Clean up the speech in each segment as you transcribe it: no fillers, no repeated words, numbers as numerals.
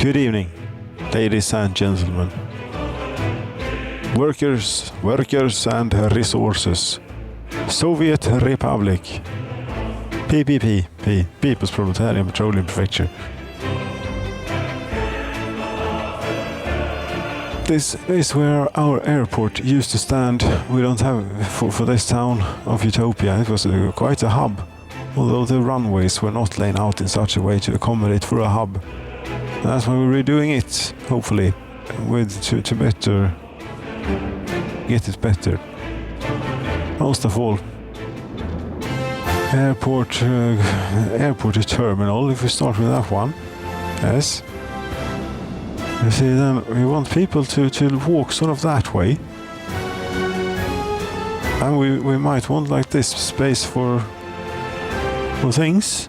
Good evening, ladies and gentlemen. Workers and resources. Soviet Republic. PPP, People's Proletarian Petroleum Prefecture. This is where our airport used to stand. We don't have, for this town of Utopia, it was quite a hub, although the runways were not laid out in such a way to accommodate for a hub. That's why we're redoing it, hopefully, to better get it better. Most of all, airport terminal. If we start with that one, yes. You see, then we want people to walk sort of that way, and we might want like this space for things,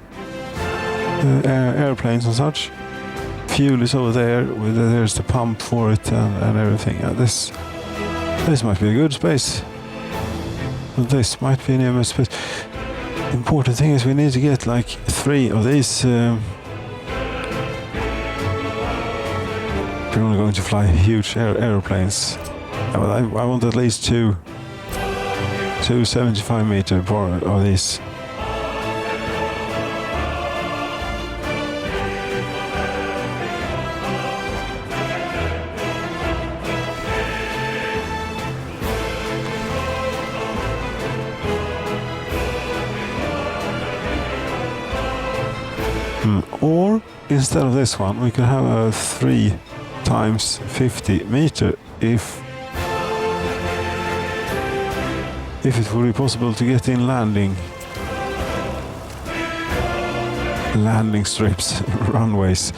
airplanes and such. Fuel is over there. There's the pump for it and everything. This might be a good space. This might be an immense space. Important thing is we need to get like 3 of these. We're only going to fly huge airplanes. I want at least two 75-meter of these. Or instead of this one, we could have a 3 times 50 meter if it would be possible to get in landing strips, runways.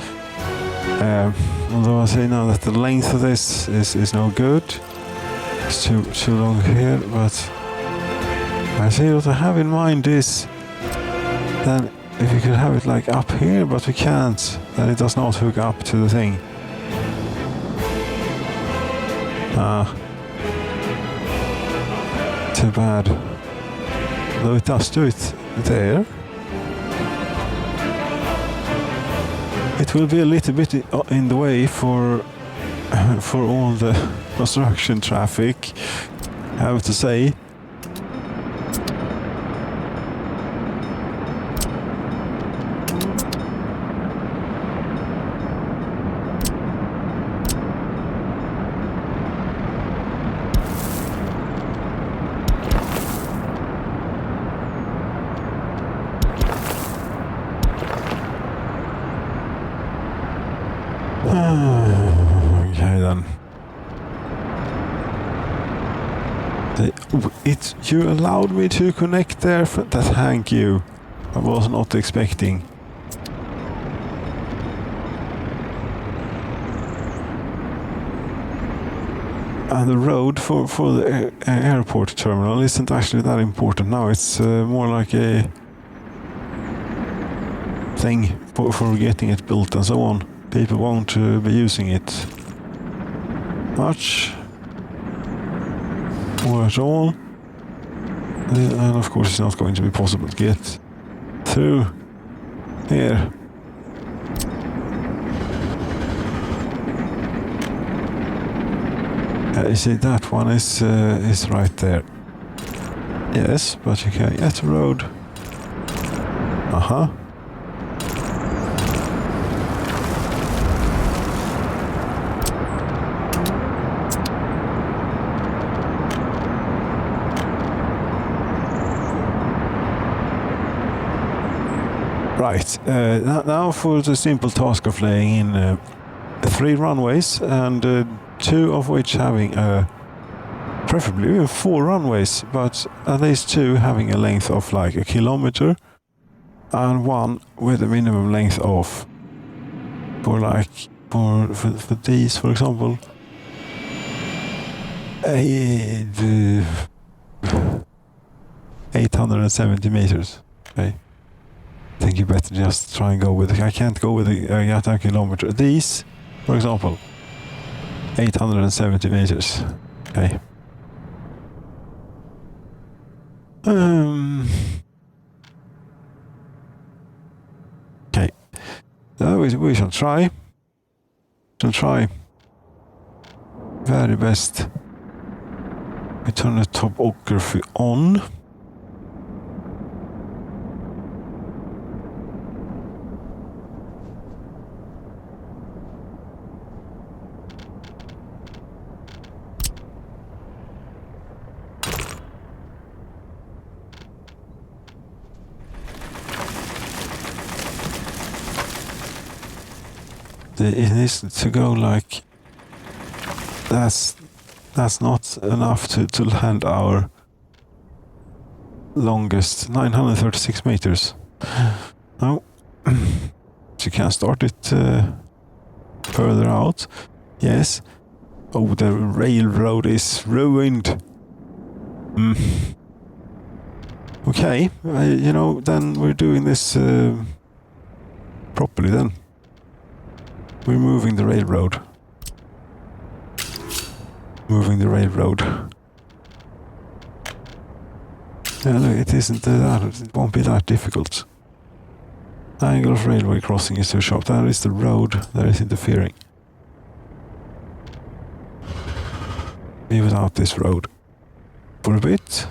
Although I say now that the length of this is no good. It's too long here, but I say what I have in mind is then if we could have it like up here, but we can't, then it does not hook up to the thing. Too bad. Though it does do it there. It will be a little bit in the way for all the construction traffic, I have to say. Okay then. You allowed me to connect there. Thank you. I was not expecting. And the road for the airport terminal isn't actually that important now. It's more like a thing for getting it built and so on. People won't be using it much or at all, and of course it's not going to be possible to get through here. You see, that one is right there. Yes, but you can get the road. Right, now for the simple task of laying in 3 runways, and 2 of which having preferably 4 runways, but at least 2 having a length of like 1 kilometer, and 1 with a minimum length of, for these, for example, 870 meters. Okay. I think you better just try and go with it. I can't go with a kilometer. These, for example, 870 meters. Okay. Okay. We shall try. I'll try very best. We turn the topography on. It needs to go like that's not enough to land our longest 936 meters. No, you can start it further out. Yes. Oh, the railroad is ruined. Okay, you know, then we're doing this properly then. We're moving the railroad. Moving the railroad. Yeah, look, it isn't that. It won't be that difficult. Angle of railway crossing is too sharp. That is the road that is interfering. Be without this road for a bit.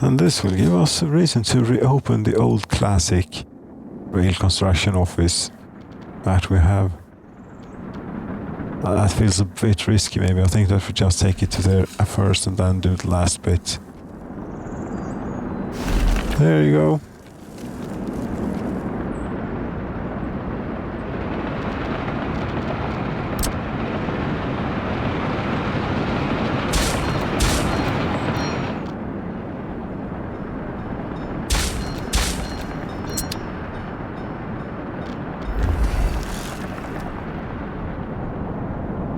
And this will give us a reason to reopen the old classic rail construction office that we have. That feels a bit risky maybe. I think that we just take it to there first and then do the last bit. There you go.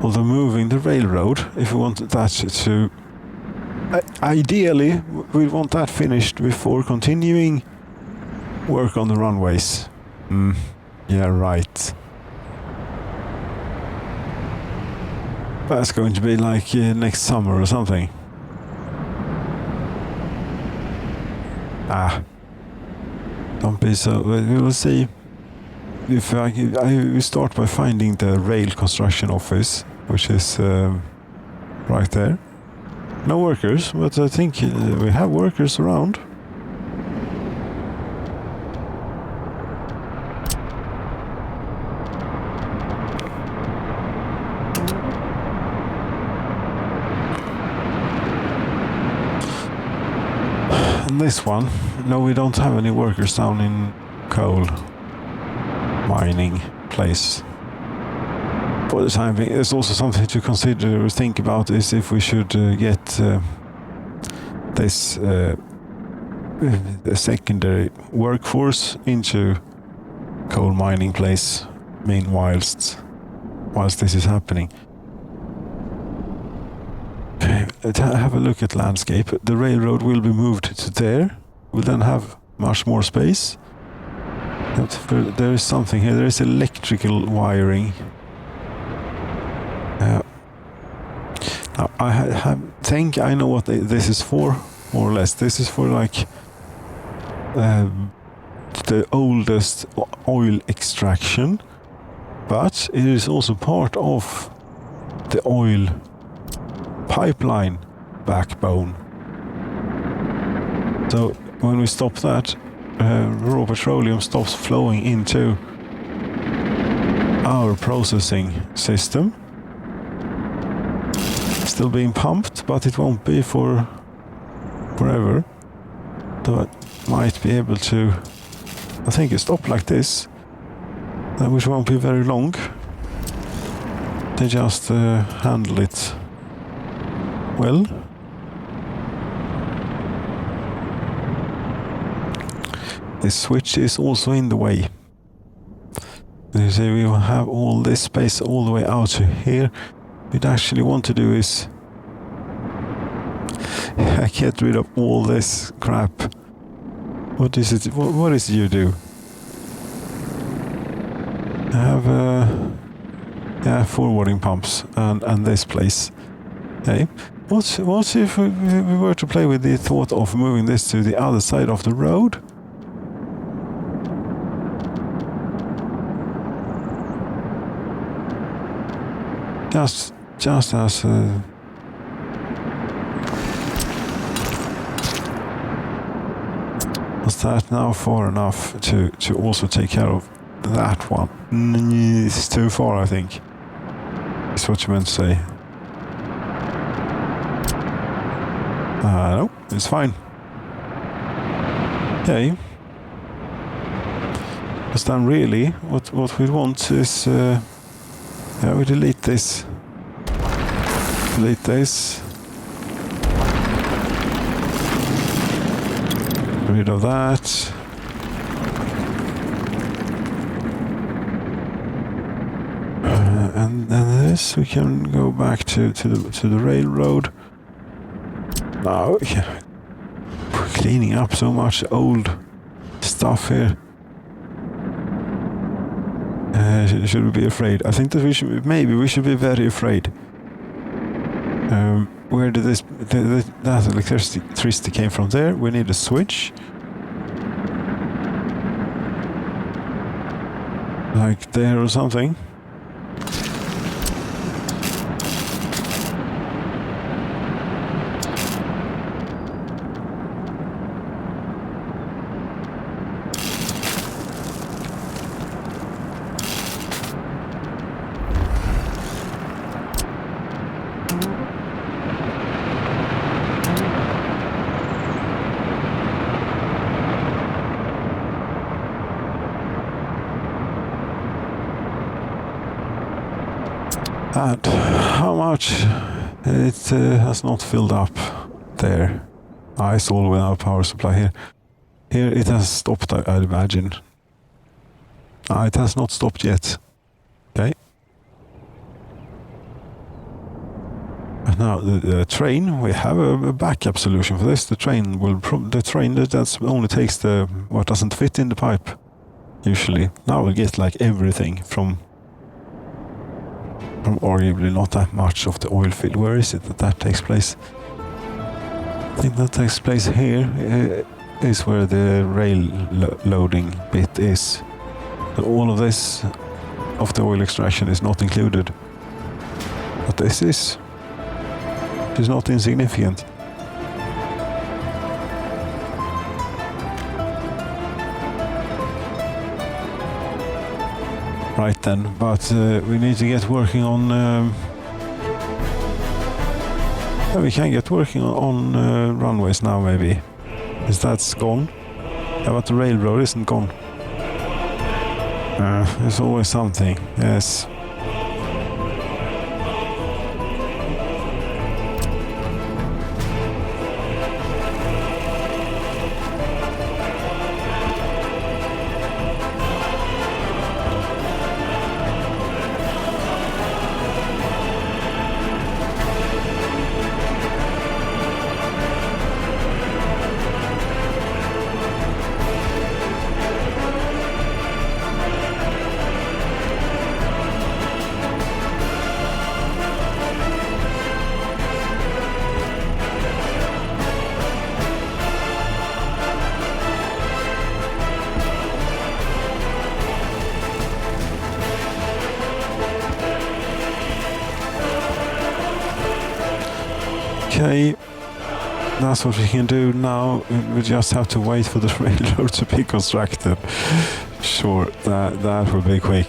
Although moving the railroad, if we want that to... ideally, we want that finished before continuing work on the runways. Yeah, right. That's going to be like next summer or something. Don't be so... we will see. If I will start by finding the rail construction office, which is right there. No workers, but I think we have workers around. And this one, no, we don't have any workers down in coal mining place for the time being. There's also something to consider or think about is if we should get this secondary workforce into coal mining place whilst this is happening. Okay, have a look at landscape. The railroad will be moved to there. We'll then have much more space. There is something here. There is electrical wiring. Now I think I know what this is for, more or less. This is for like the oldest oil extraction, but it is also part of the oil pipeline backbone. So when we stop that, raw petroleum stops flowing into our processing system. Still being pumped, but it won't be for forever. So it might be able to, I think, stop like this, which won't be very long. They just handle it well. This switch is also in the way. You see, we will have all this space all the way out to here. What I actually want to do is I get rid of all this crap. What is it? What is it you do? I have forwarding pumps and this place. Okay. What if we were to play with the thought of moving this to the other side of the road? Just as was that now far enough to also take care of that one? It's too far, I think. Is what you meant to say. No, it's fine. Okay. Because then really, what we want is... yeah, we delete this. Delete this. Get rid of that. And then this we can go back to the railroad. Now we're cleaning up so much old stuff here. Should we be afraid? I think that we should. Maybe we should be very afraid. Where did that electricity came from? There. We need a switch. Like there or something. And how much it has not filled up there. It's all without power supply here. Here it has stopped, I'd imagine. It has not stopped yet. Okay. And now the train, we have a backup solution for this. The train that only takes what doesn't fit in the pipe. Usually. Now we'll get like everything from arguably not that much of the oil field. Where is it that takes place? I think that takes place here. Is where the rail loading bit is. So all of this of the oil extraction is not included. But this is not insignificant. Right then, but we need to get working on... we can get working on runways now, maybe. Because that's gone. Yeah, but the railroad isn't gone. There's always something, yes. Okay, that's what we can do now. We just have to wait for the railroad to be constructed. Sure, that will be quick.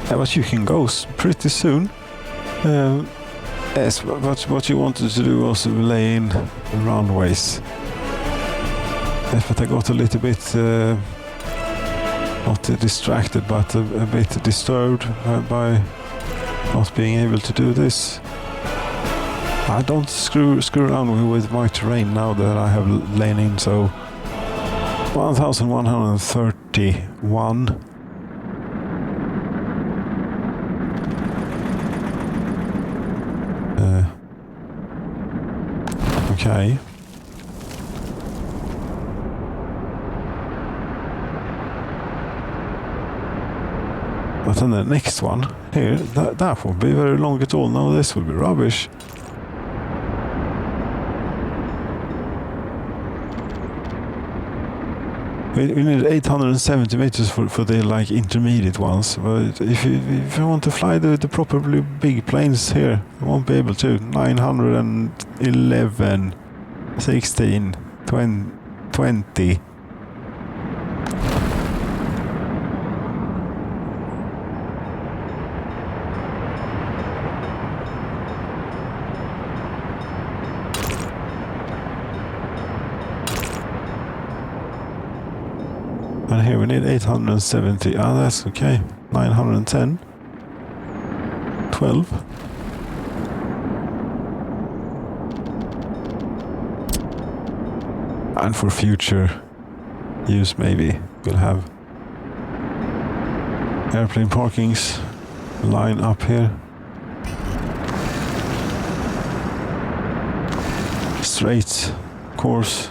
Yeah, but you can go pretty soon. Yes, but what you wanted to do was lay in runways. Yes, but I got a little bit, not distracted, but a bit disturbed by not being able to do this. I don't screw around with my terrain now that I have lane in, so 1131. Okay. But then the next one here, that won't be very long at all. No, this will be rubbish. We need 870 meters for the like intermediate ones, but if you want to fly the properly big planes here, you won't be able to. 911, 16, 20. And here we need 870. Ah, that's okay. 910. 12. And for future use, maybe we'll have airplane parkings line up here. Straight course.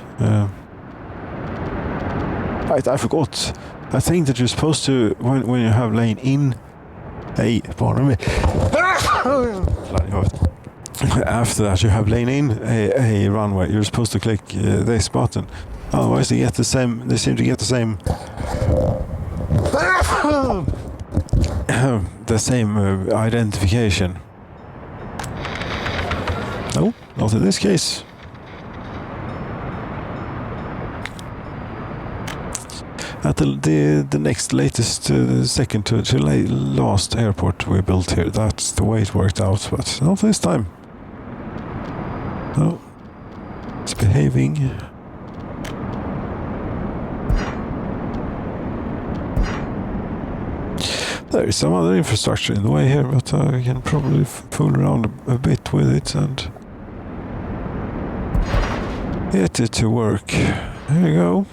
Right, I forgot. I think that you're supposed to, when you have lane in, pardon me. After that, you have lane in a runway. You're supposed to click this button. Otherwise, they get the same. They seem to get the same. The same identification. No, not in this case. At the next latest, second to last airport we built here, that's the way it worked out, but not this time. No, it's behaving. There is some other infrastructure in the way here, but I can probably fool around a bit with it and get it to work. There you go.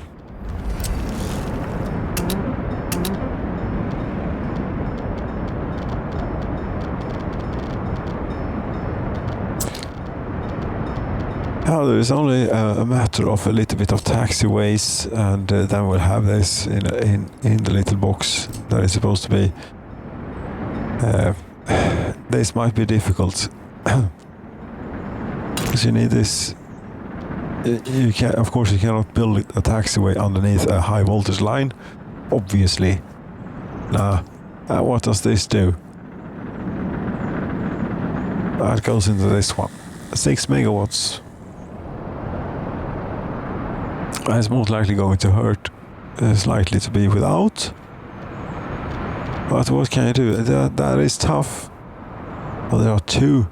Now there is only a matter of a little bit of taxiways, and then we'll have this in the little box that is supposed to be. This might be difficult because you need this. You can, of course, you cannot build a taxiway underneath a high voltage line, obviously. What does this do? That goes into this one. 6 megawatts. It's most likely going to hurt. It's likely to be without. But what can you do? That is tough. Well, there are two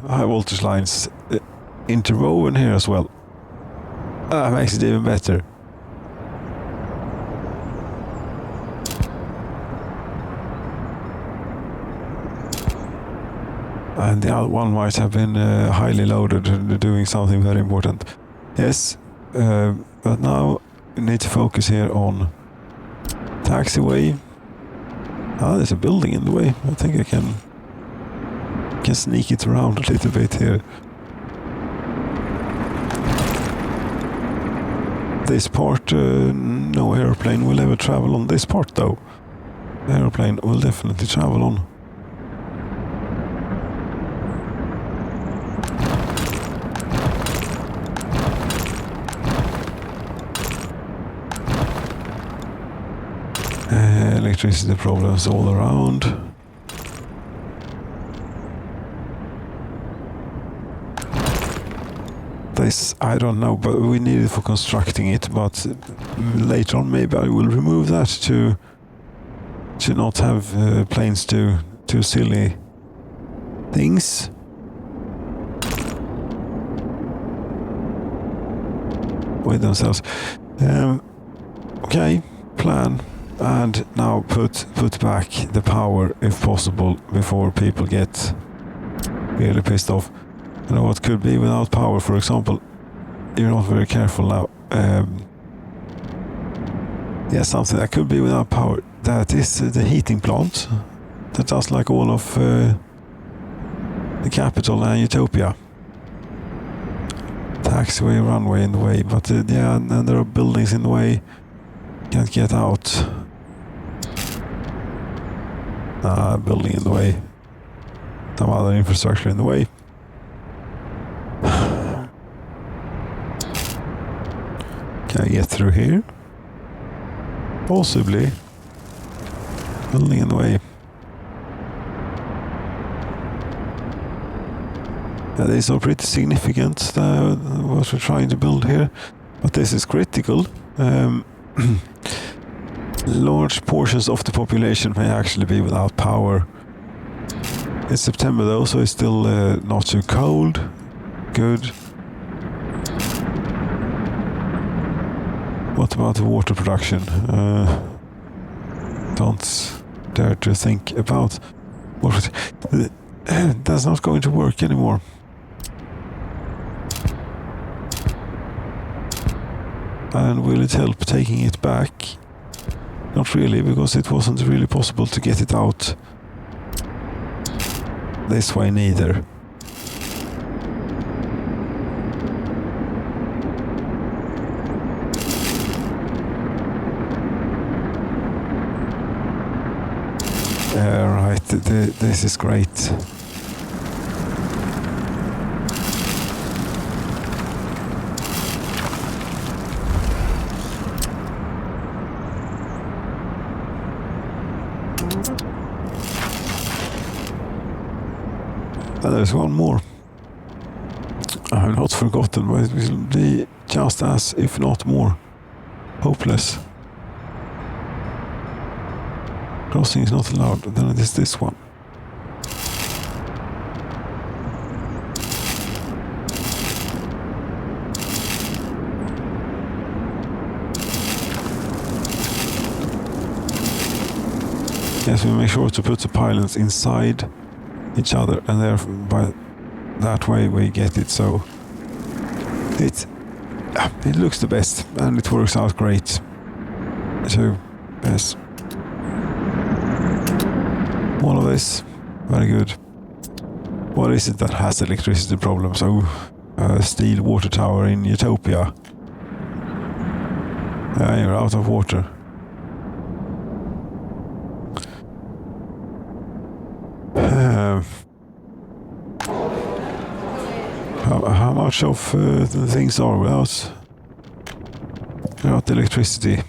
high voltage lines interwoven here as well. That makes it even better. And the other one might have been highly loaded and doing something very important. Yes, but now we need to focus here on taxiway. There's a building in the way. I think I can sneak it around a little bit here. This part, no airplane will ever travel on this part though. The airplane will definitely travel on. Electricity problems all around. This, I don't know, but we need it for constructing it, but later on maybe I will remove that to not have planes do silly things. With themselves. Okay, plan. and now put back the power if possible before people get really pissed off. You know what could be without power, for example, you're not very careful now. Yeah, something that could be without power. That is the heating plant that does like all of the capital and Utopia. Taxiway, runway in the way, but yeah, and then there are buildings in the way. Can't get out. Building in the way. Some other infrastructure in the way. Can I get through here? Possibly. Building in the way. Yeah, these are pretty significant, what we're trying to build here. But this is critical. Large portions of the population may actually be without power. It's September though, so it's still not too cold. Good. What about the water production? Don't dare to think about what that's not going to work anymore. And will it help taking it back? Not really, because it wasn't really possible to get it out this way neither. Right, this is great. And there's one more. I have not forgotten, but it will be just as, if not more, hopeless. Crossing is not allowed, then it is this one. Yes, we make sure to put the pylons inside each other, and thereby that way we get it so it looks the best and it works out great. So yes, all of this very good. What is it that has electricity problems? Oh, steel water tower in Utopia. You're out of water. How much of the things are without electricity?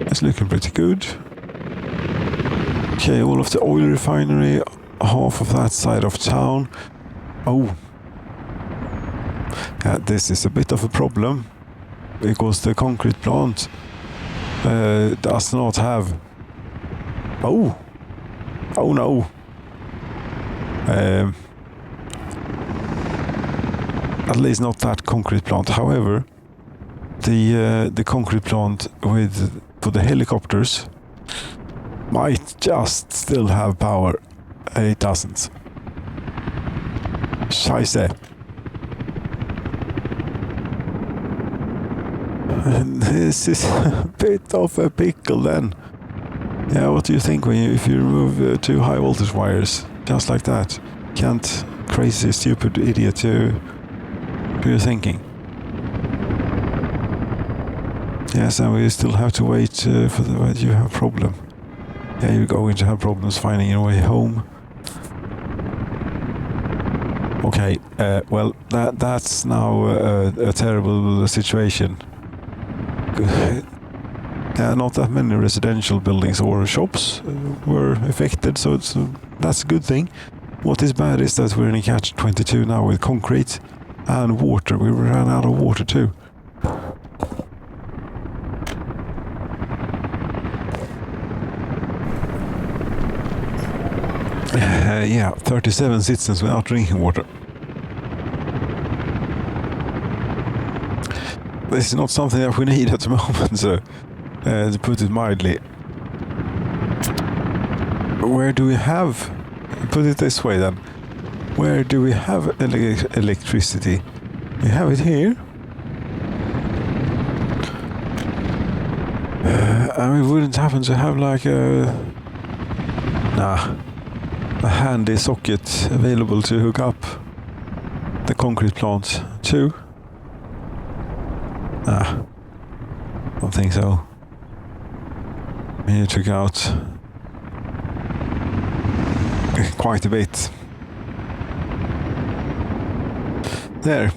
It's looking pretty good. Okay, all of the oil refinery, half of that side of town. Oh, yeah, this is a bit of a problem because the concrete plant does not have. Oh no. At least not that concrete plant. However, the concrete plant for the helicopters might just still have power. It doesn't. Scheisse. This is a bit of a pickle then. Yeah, what do you think if you remove two high voltage wires just like that? Can't crazy stupid idiot do your thinking? Yes, and we still have to wait for the you have problem. Yeah, you're going to have problems finding your way home. Okay, well that's now a terrible situation. Not that many residential buildings or shops were affected, so that's a good thing. What is bad is that we're in a catch-22 now with concrete and water. We ran out of water too. Yeah, 37 citizens without drinking water. this is not something that we need at the moment, so to put it mildly. Where do we have... Put it this way then. Where do we have electricity? We have it here. And we wouldn't happen to have like a handy socket available to hook up the concrete plant to. Don't think so. We took out quite a bit. There.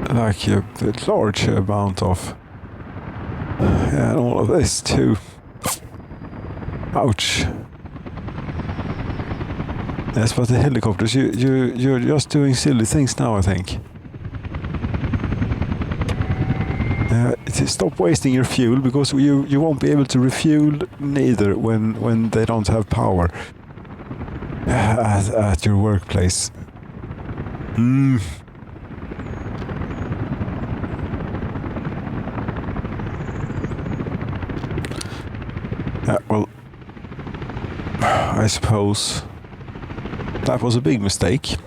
Like a large amount of... and all of this too. Ouch. Yes, but the helicopters, you're just doing silly things now, I think. Stop wasting your fuel, because you won't be able to refuel neither when they don't have power at your workplace. Well, I suppose that was a big mistake.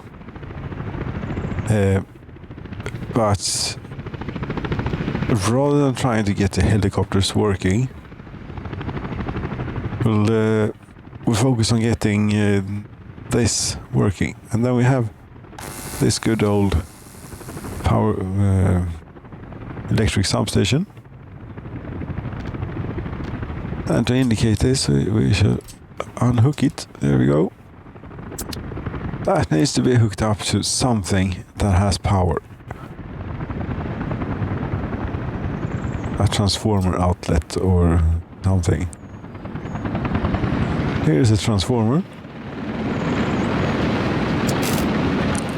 But rather than trying to get the helicopters working, we'll focus on getting this working. And then we have this good old power electric substation. And to indicate this, we should unhook it. There we go. That needs to be hooked up to something that has power. A transformer outlet or something. Here's a transformer.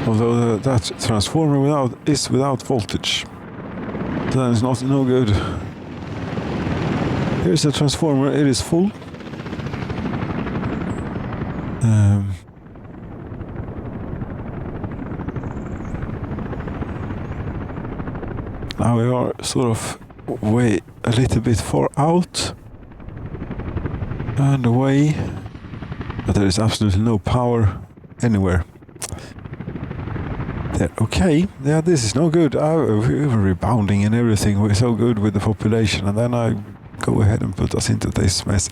Although that transformer is without voltage. Then it's no good. Here's the transformer, it is full. Now we are sort of way a little bit far out and away, but there is absolutely no power anywhere. There, okay, yeah, this is no good. We were rebounding and everything. We're so good with the population, and then I go ahead and put us into this mess.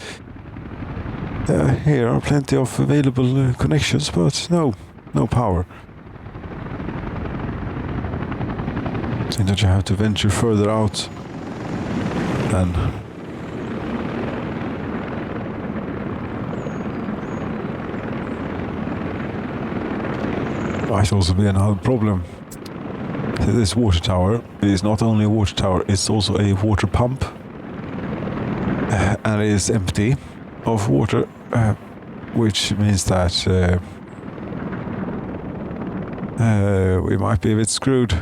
Here are plenty of available connections, but no power. So that you have to venture further out then. Might also be another problem. So this water tower is not only a water tower, it's also a water pump. And it is empty of water, which means that we might be a bit screwed.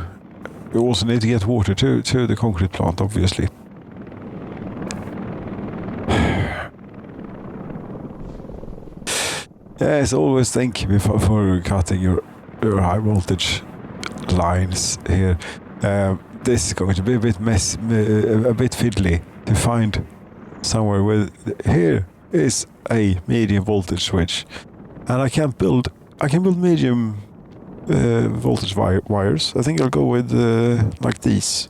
We also need to get water to the concrete plant, obviously. Yes, always think before cutting your high voltage lines here. This is going to be a bit a bit fiddly to find somewhere where here is a medium voltage switch, and I can build medium voltage wires. I think I'll go with like these.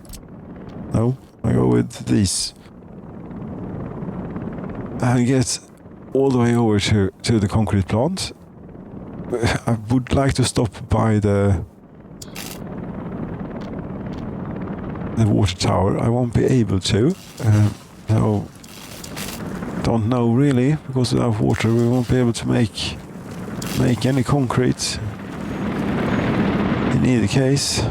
No, I go with these and get all the way over to the concrete plant. I would like to stop by the water tower. I won't be able to. So don't know really, because without water we won't be able to make any concrete in either case.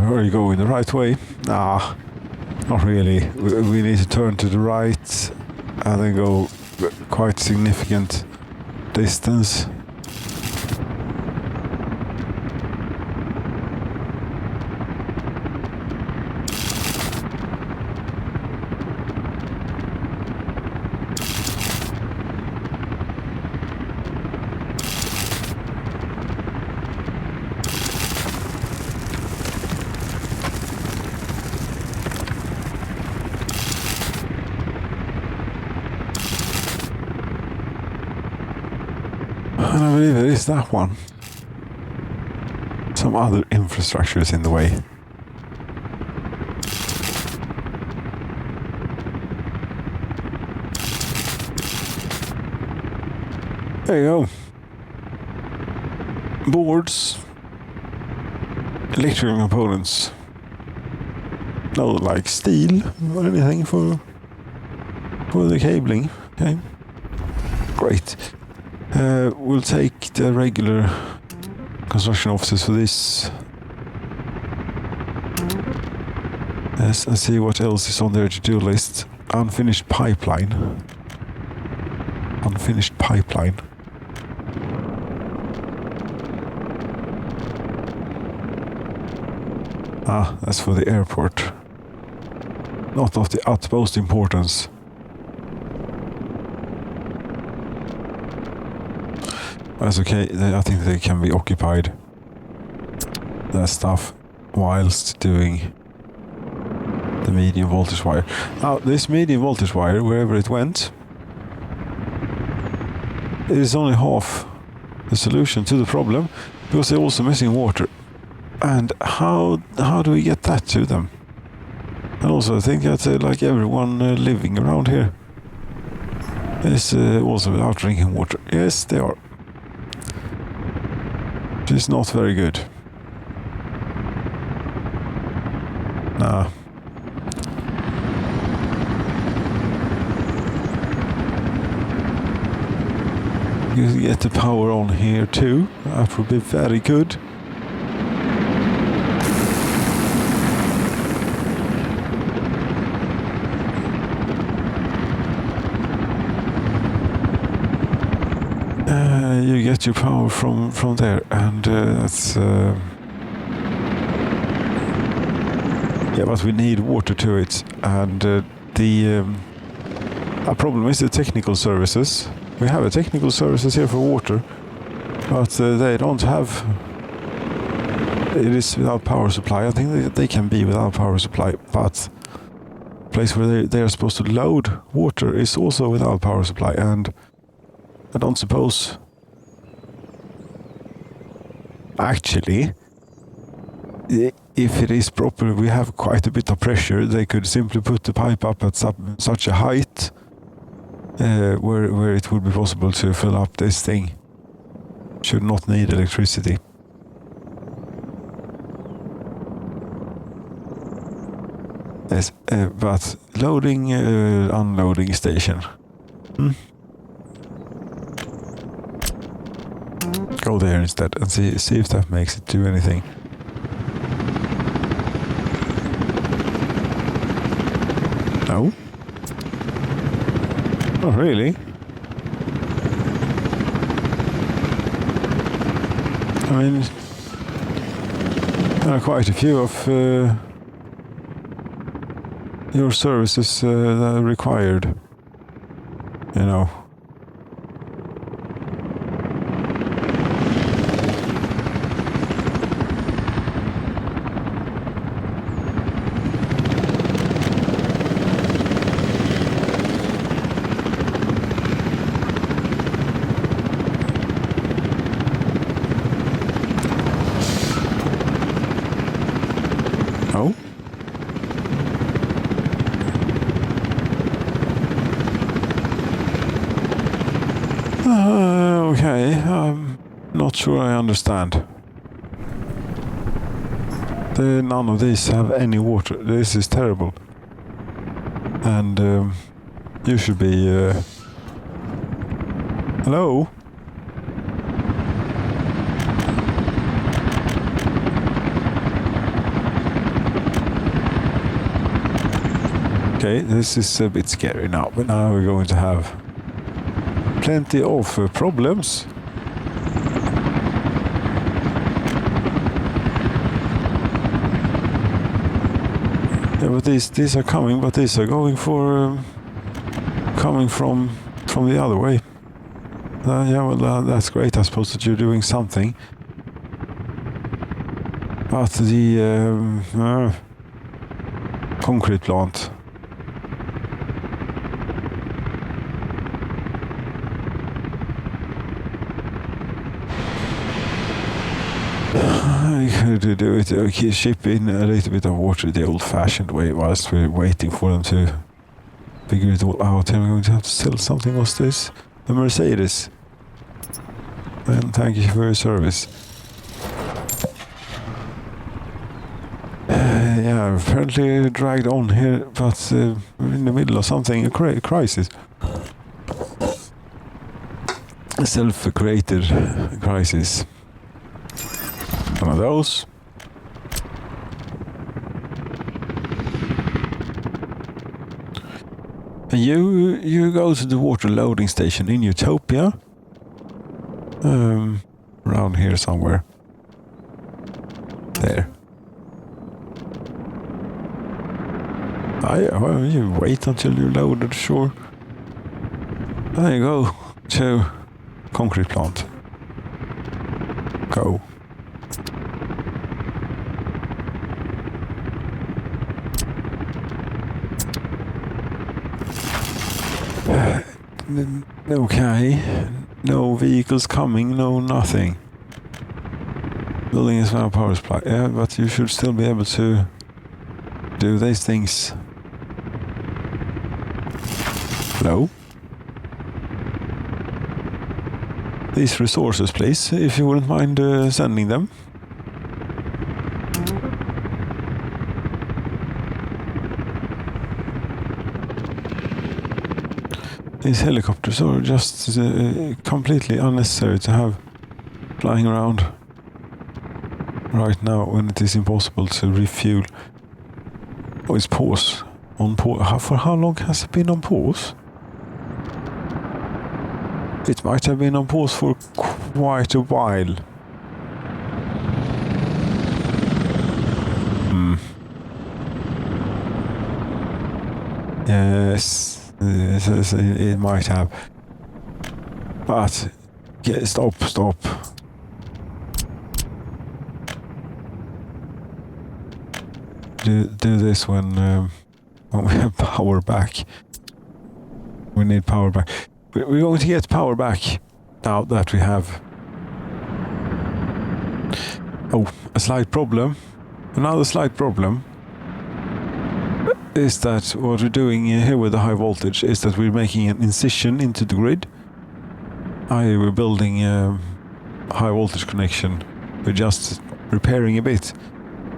Are you going the right way? Ah, Not really. We need to turn to the right and then go quite significant distance. And I believe it is that one. Some other infrastructure is in the way. There you go. Boards. Electrical components. No, like steel or anything for the cabling. Okay. Great. We'll take the regular construction offices for this. Yes, and see what else is on their to-do list. Unfinished pipeline. Unfinished pipeline. Ah, that's for the airport. Not of the utmost importance. That's okay, I think they can be occupied. That stuff whilst doing the medium voltage wire. Now, this medium voltage wire, wherever it went, is only half the solution to the problem, because they're also missing water. And how do we get that to them? And also I think that like everyone living around here is also without drinking water. Yes, they are. Which is not very good. Nah. You get the power on here too. That would be very good. You get your power from there, and that's yeah, but we need water to it, and the problem is the technical services. We have a technical services here for water, but they don't have. It is without power supply. I think they can be without power supply, but the place where they are supposed to load water is also without power supply, and I don't suppose. Actually, if it is proper, we have quite a bit of pressure. They could simply put the pipe up at such a height where it would be possible to fill up this thing. Should not need electricity. Yes, but loading, unloading station. Go there instead and see if that makes it do anything. No? Not really. I mean, there are quite a few of your services that are required, you know. Okay, I'm not sure I understand. None of these have any water. This is terrible. And you should be... Hello? Okay, this is a bit scary now, but now we're going to have plenty of problems. Yeah, but these are coming, but these are going for coming from the other way. Yeah, well, that's great. I suppose that you're doing something. But the concrete plant. I could do it. Okay, ship in a little bit of water the old-fashioned way whilst we're waiting for them to figure it all out. And we're going to have to sell something. What's this? A Mercedes. And thank you for your service. Yeah, apparently dragged on here, but in the middle of something, a crisis. A self-created crisis. One of those. And you go to the water loading station in Utopia. Around here somewhere. There. Well, you wait until you're loaded, sure. There you go. To concrete plant. Go. Okay. No vehicles coming, no nothing. Building is now power supply. Yeah, but you should still be able to do these things. Hello? These resources, please, if you wouldn't mind sending them. These helicopters are just completely unnecessary to have flying around right now when it is impossible to refuel. Oh, it's pause. On pause. For how long has it been on pause? It might have been on pause for quite a while. Yes. It might have. But yeah, stop. Do this when we have power back. We need power back. We're going to get power back now that we have. Oh, a slight problem. Another slight problem is that what we're doing here with the high voltage is that we're making an incision into the grid. We're building a high voltage connection. We're just repairing a bit.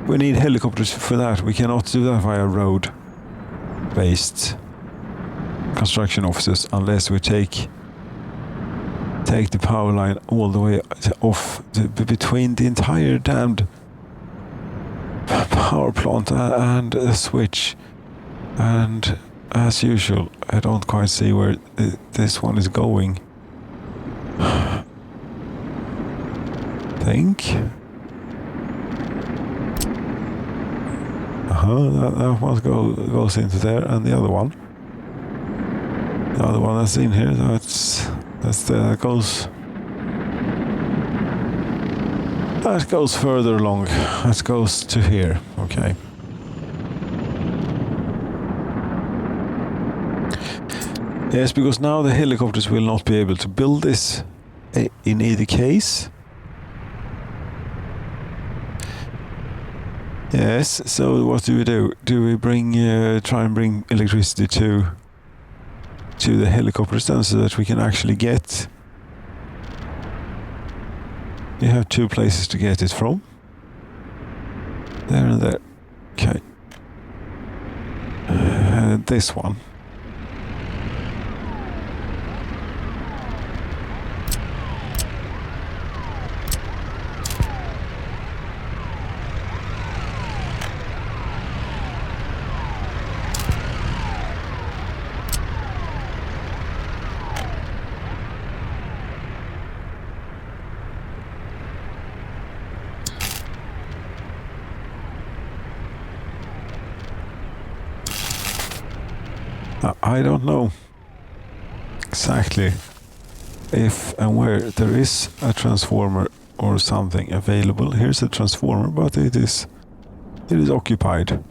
We need helicopters for that. We cannot do that via road-based construction offices unless we take the power line all the way off between the entire damned power plant and a switch. And as usual, I don't quite see where this one is going. Think. That one goes into there, and the other one that's in here, that goes further along. That goes to here. Okay. Yes, because now the helicopters will not be able to build this in either case. Yes, so what do we do? Do we try and bring electricity to the helicopters then so that we can actually get... You have two places to get it from. There and there. Okay. This one. I don't know exactly if and where there is a transformer or something available. Here's a transformer, but it is occupied.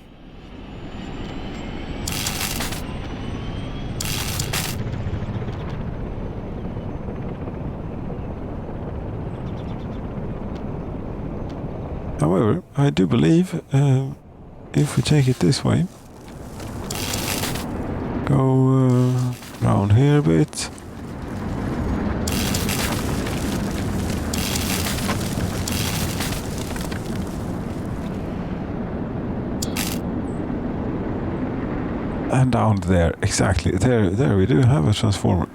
However, I do believe if we take it this way, go around here a bit. And down there, exactly. There we do have a transformer.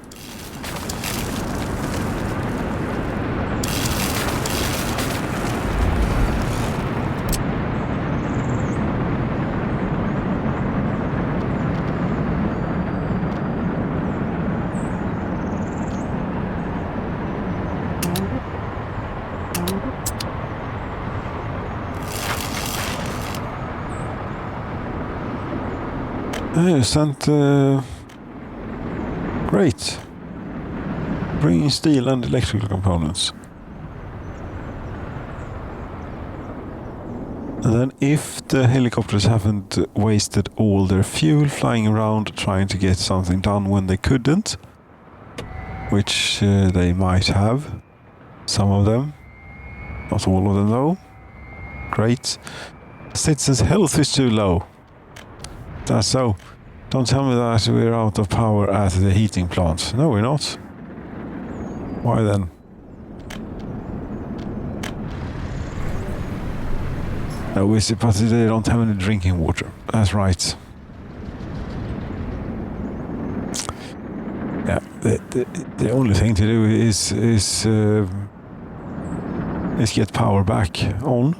Sent great. Bringing steel and electrical components. And then if the helicopters haven't wasted all their fuel flying around trying to get something done when they couldn't, which they might have, some of them, not all of them though. Great. Citizens' health is too low. That's so. Don't tell me that we're out of power at the heating plant. No, we're not. Why then? No, is it? But they don't have any drinking water. That's right. Yeah, the only thing to do is get power back on.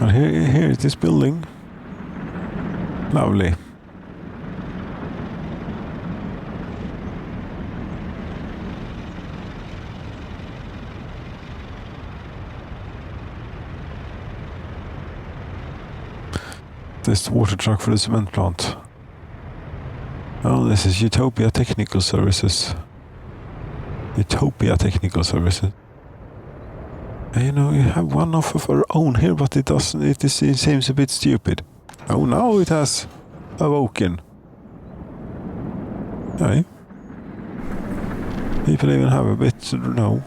And here is this building. Lovely. This water truck for the cement plant. Oh, this is Utopia Technical Services. Utopia Technical Services. And, you know, you have one of our own here, but it doesn't. It seems a bit stupid. Oh, now it has awoken. Okay. People even have a bit to know.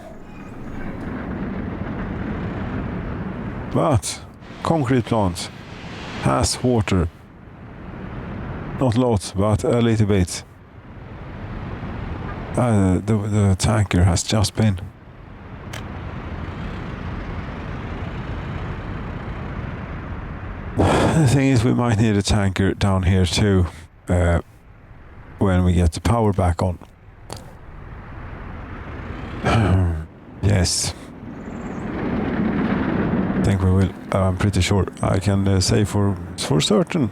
But concrete plant has water. Not a lot, but a little bit. The tanker has just been. The thing is, we might need a tanker down here too, when we get the power back on. Yes. I think we will. I'm pretty sure. I can say for certain.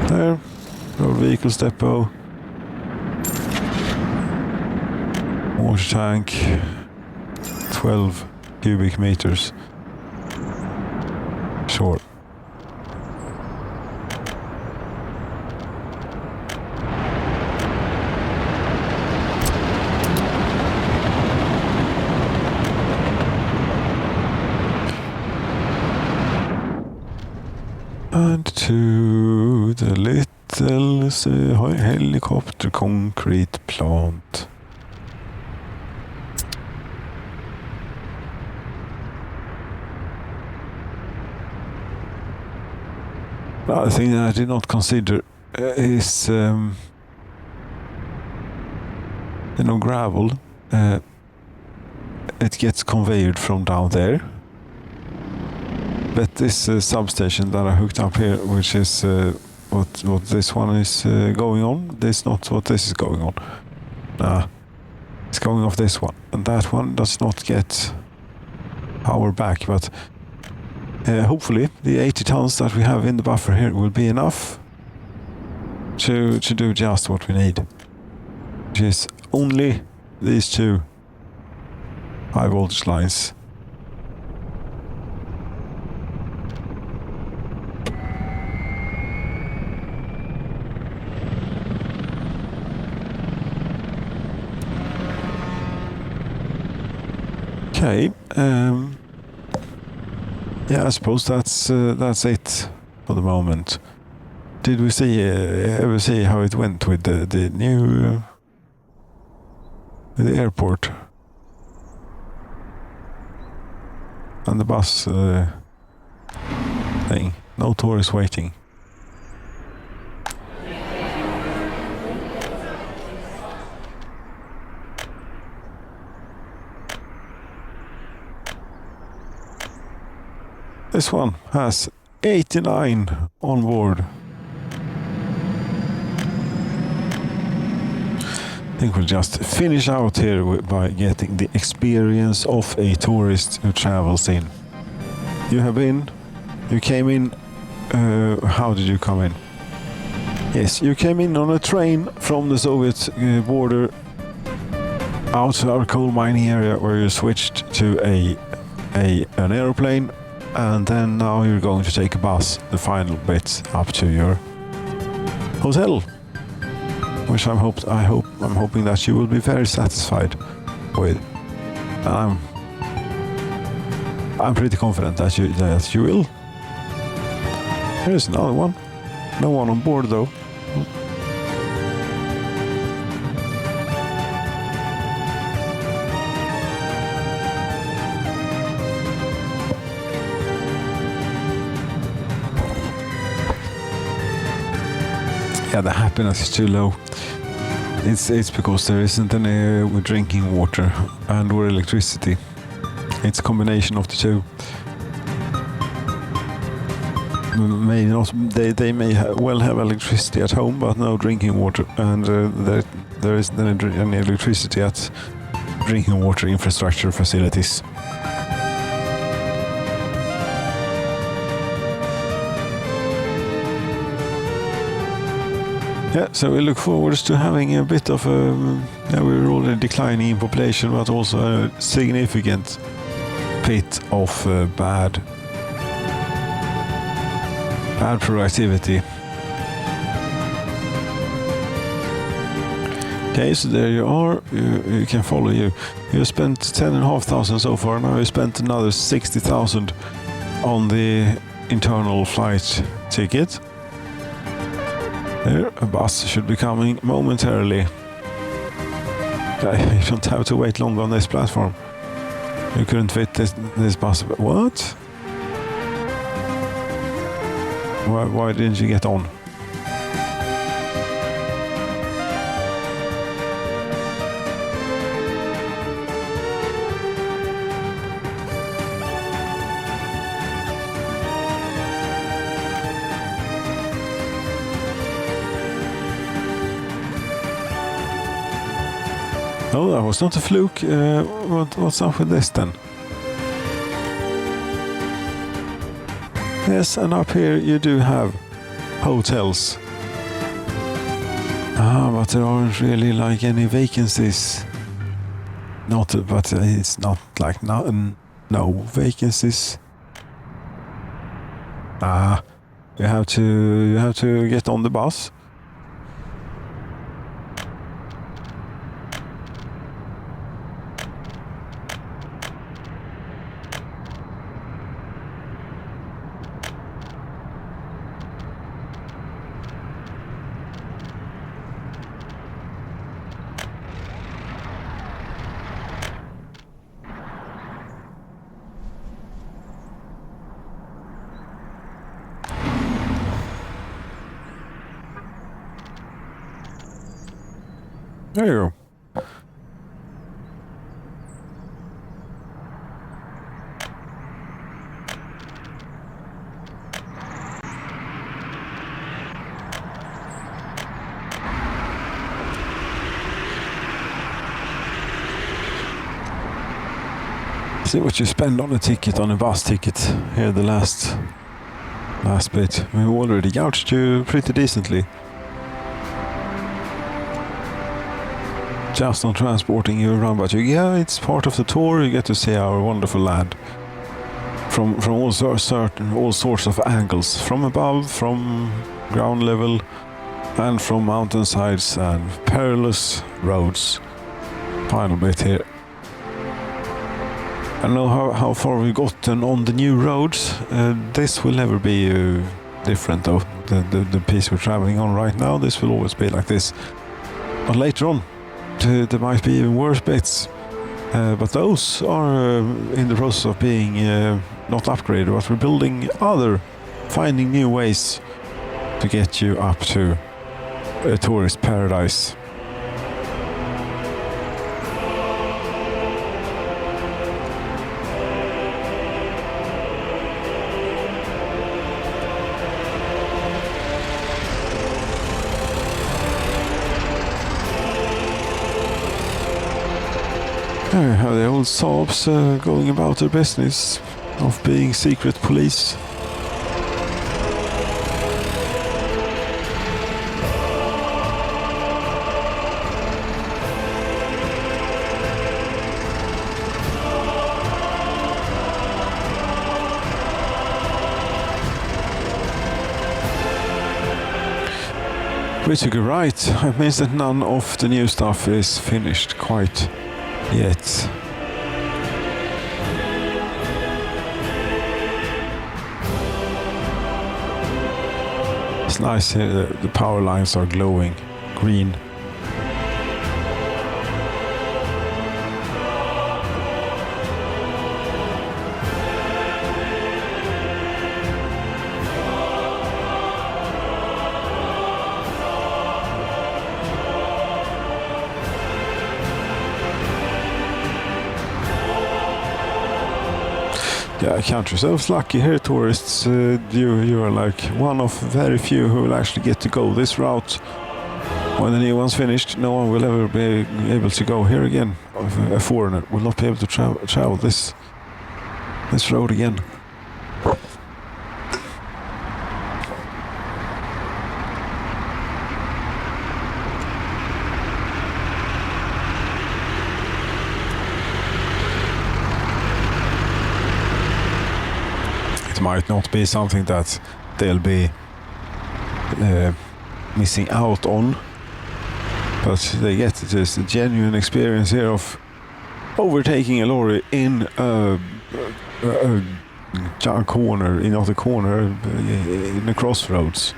There. Road vehicles depot. Water tank. 12 cubic meters. Sure. And to the little helicopter concrete plant. Another thing that I did not consider is, gravel. It gets conveyed from down there. But this substation that I hooked up here, which is what this one is going on, this is not what this is going on. Nah, it's going off this one, and that one does not get power back. But Hopefully the 80 tons that we have in the buffer here will be enough to do just what we need, which is only these two high voltage lines. Okay, yeah, I suppose that's it for the moment. Did we ever see how it went with the new the airport and the bus thing? No tourists waiting. This one has 89 on board. I think we'll just finish out here by getting the experience of a tourist who travels in. You came in, how did you come in? Yes, you came in on a train from the Soviet border out to our coal mining area, where you switched to an aeroplane, and then now you're going to take a bus, the final bit up to your hotel, which I'm hoping that you will be very satisfied with. And I'm pretty confident that you will. Here's another one. No one on board though. Yeah, the happiness is too low. It's because there isn't any drinking water or electricity. It's a combination of the two. May not, they may well have electricity at home, but no drinking water, and there isn't any electricity at drinking water infrastructure facilities. Yeah, so we look forward to having a bit of we're already declining in population, but also a significant bit of bad productivity. Okay, so there you are. You can follow you. You spent 10,500 so far. Now you spent another 60,000 on the internal flight ticket. There, a bus should be coming momentarily. You don't have to wait long on this platform. You couldn't fit this bus. What? Why didn't you get on? Oh, that was not a fluke. What's up with this then? Yes, and up here you do have hotels. But there aren't really like any vacancies. But it's not like no vacancies. You have to get on the bus. There you go. See what you spend on a ticket, on a bus ticket. Here the last bit. We've already gouged you pretty decently. Just on transporting you around, but it's part of the tour. You get to see our wonderful land from all sorts of angles, from above, from ground level, and from mountainsides and perilous roads. Final bit here. I don't know how far we've gotten on the new roads. This will never be different though. The piece we're traveling on right now, this will always be like this. But later on, there might be even worse bits. But those are in the process of being not upgraded, but we're building finding new ways to get you up to a tourist paradise. How the old Saabs going about their business of being secret police. We took a right. It means that none of the new stuff is finished quite yet. It's nice here, the power lines are glowing green. Yeah, count yourselves lucky here, tourists. You are like one of very few who will actually get to go this route. When the new one's finished, no one will ever be able to go here again. A foreigner will not be able to travel this road again. Might not be something that they'll be missing out on, but they get this genuine experience here of overtaking a lorry in a corner, not a corner, in a crossroads.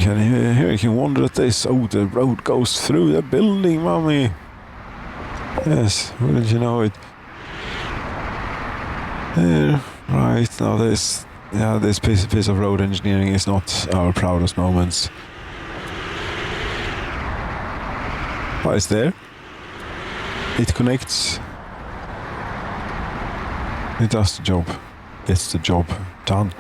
Here you can wonder at this. Oh, the road goes through the building, mommy. Yes, wouldn't you know it? Right, now this piece of road engineering is not our proudest moments. But it's there. It connects. It does the job. Gets the job done.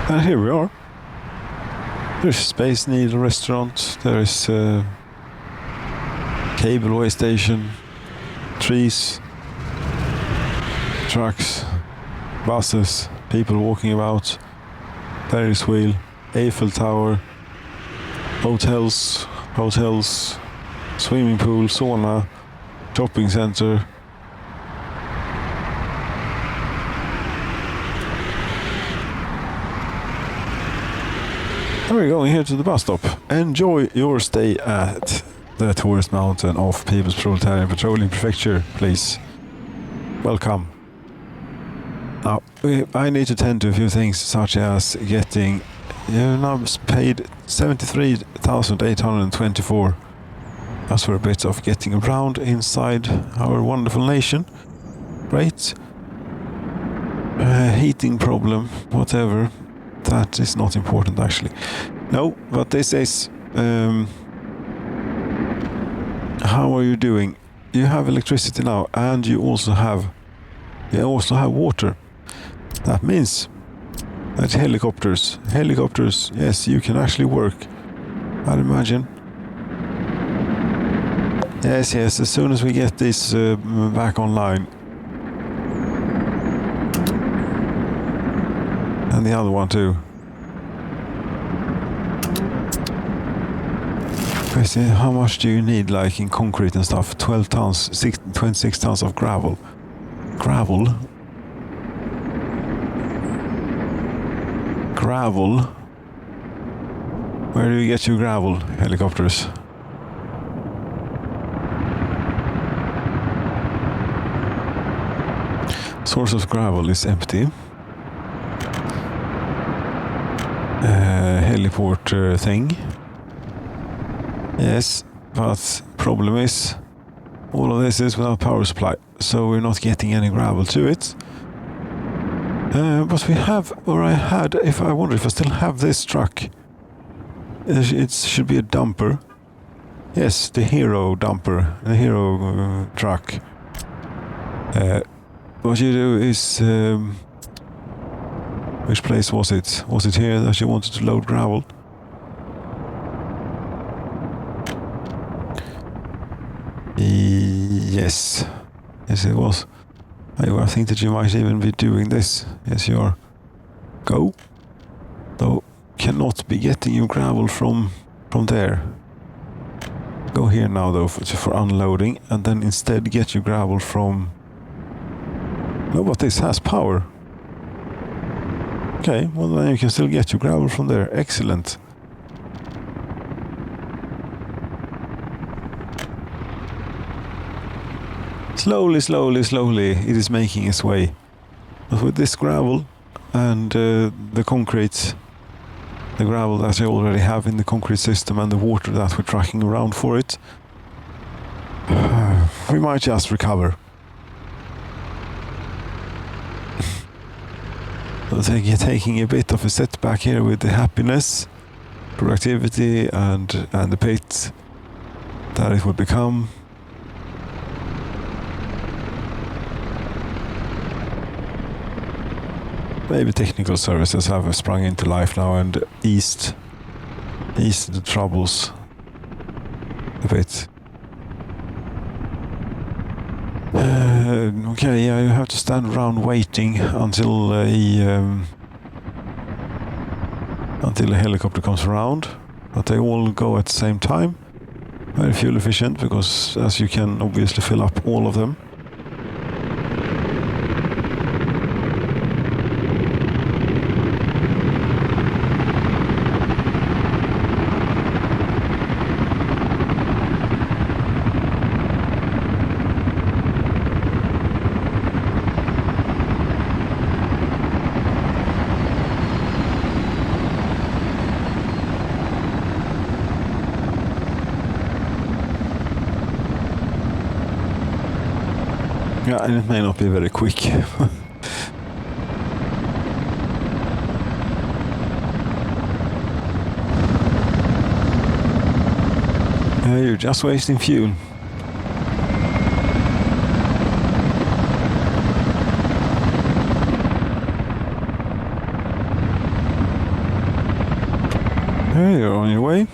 And here we are. There's Space Needle restaurant. There is a cableway station, trees, trucks, buses, people walking about, Ferris wheel, Eiffel Tower, hotels, swimming pool, sauna, shopping center. We're going here to the bus stop. Enjoy your stay at the tourist mountain of People's Proletarian Petroleum Prefecture, please. Welcome. Now, I need to tend to a few things, such as getting... You've now paid 73,824. That's for a bit of getting around inside our wonderful nation. Great. Heating problem, whatever. That is not important, actually. No, but this is... how are you doing? You have electricity now, and you also have water. That means that helicopters, yes, you can actually work. I'd imagine. Yes, as soon as we get this back online. And the other one too. Question, how much do you need, like in concrete and stuff? 12 tons, 26 tons of gravel. Gravel? Where do you get your gravel, helicopters? Source of gravel is empty. Heliport thing. Yes, but problem is all of this is without power supply, so we're not getting any gravel to it. But we have, or I had, I wonder if I still have this truck. It should be a dumper. Yes, the hero dumper, the hero truck. What you do is, which place was it? Was it here that you wanted to load gravel? Yes, it was. I think that you might even be doing this. Yes, you are. Go. Though, cannot be getting your gravel from there. Go here now, though, for unloading, and then instead get your gravel from... No, but this has power. Okay, well then you can still get your gravel from there. Excellent. Slowly, it is making its way. But with this gravel and the concrete, the gravel that I already have in the concrete system and the water that we're tracking around for it, we might just recover. So taking a bit of a setback here with the happiness, productivity and the pit that it would become. Maybe technical services have sprung into life now and eased the troubles a bit. Okay, yeah, you have to stand around waiting until a helicopter comes around, but they all go at the same time. Very fuel efficient, because as you can obviously fill up all of them. Yeah, and it may not be very quick. You're just wasting fuel. There, you're on your way.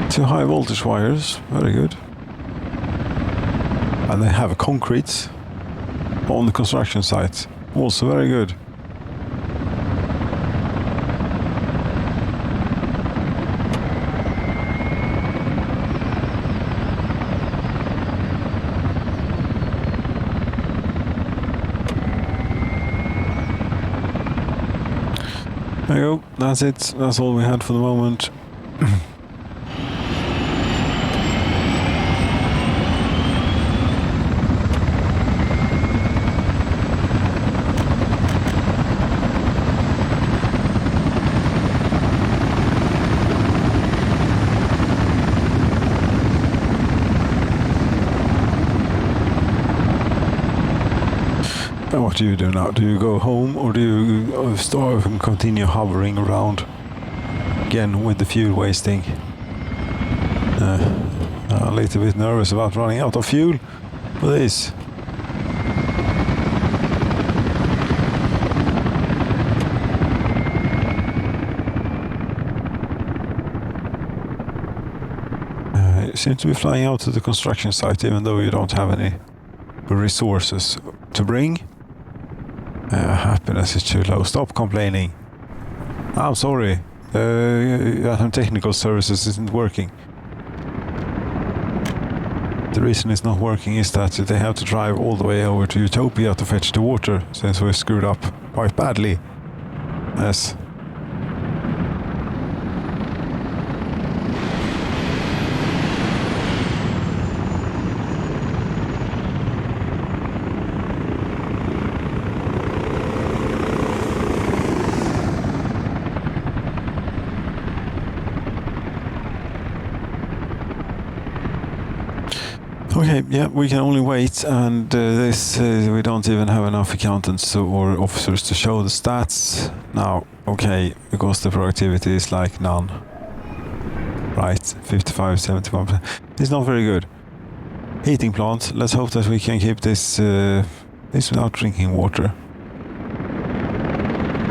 Two high voltage wires, very good. And they have concrete on the construction site, also very good. There you go, that's it, that's all we had for the moment. What do you do now? Do you go home or do you start and continue hovering around again with the fuel wasting? I'm a little bit nervous about running out of fuel for this. You seem to be flying out to the construction site even though you don't have any resources to bring. Happiness is too low. Stop complaining. I'm sorry. Technical services isn't working. The reason it's not working is that they have to drive all the way over to Utopia to fetch the water, since we screwed up quite badly. Yes. Okay, yeah, we can only wait, and we don't even have enough accountants or officers to show the stats now. Okay, because the productivity is like none. Right, 55, 71%. It's not very good. Heating plant. Let's hope that we can keep this without drinking water.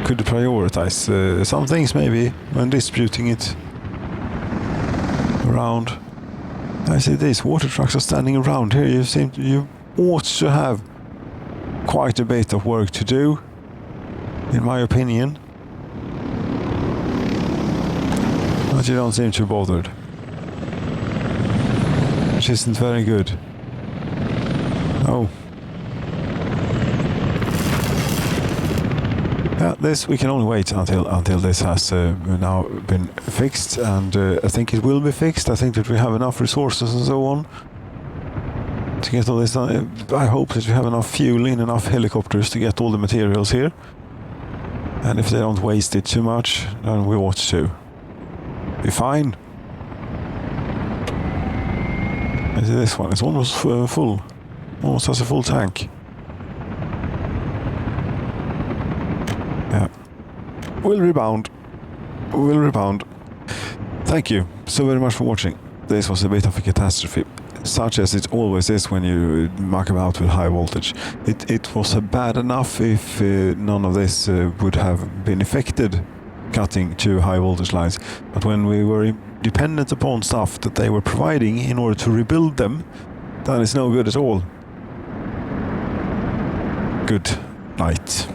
Could prioritize some things maybe when distributing it around. I see these water trucks are standing around here. You ought to have quite a bit of work to do, in my opinion. But you don't seem too bothered, which isn't very good. Oh. Yeah, this we can only wait until this has now been fixed, and I think it will be fixed. I think that we have enough resources and so on to get all this done. I hope that we have enough fuel in enough helicopters to get all the materials here, and if they don't waste it too much, then we ought to be fine. This one is almost full, almost has a full tank. Yeah. We'll rebound. Thank you so very much for watching. This was a bit of a catastrophe, such as it always is when you muck about with high voltage. It was bad enough if none of this would have been affected, cutting to high voltage lines. But when we were dependent upon stuff that they were providing in order to rebuild them, that is no good at all. Good night.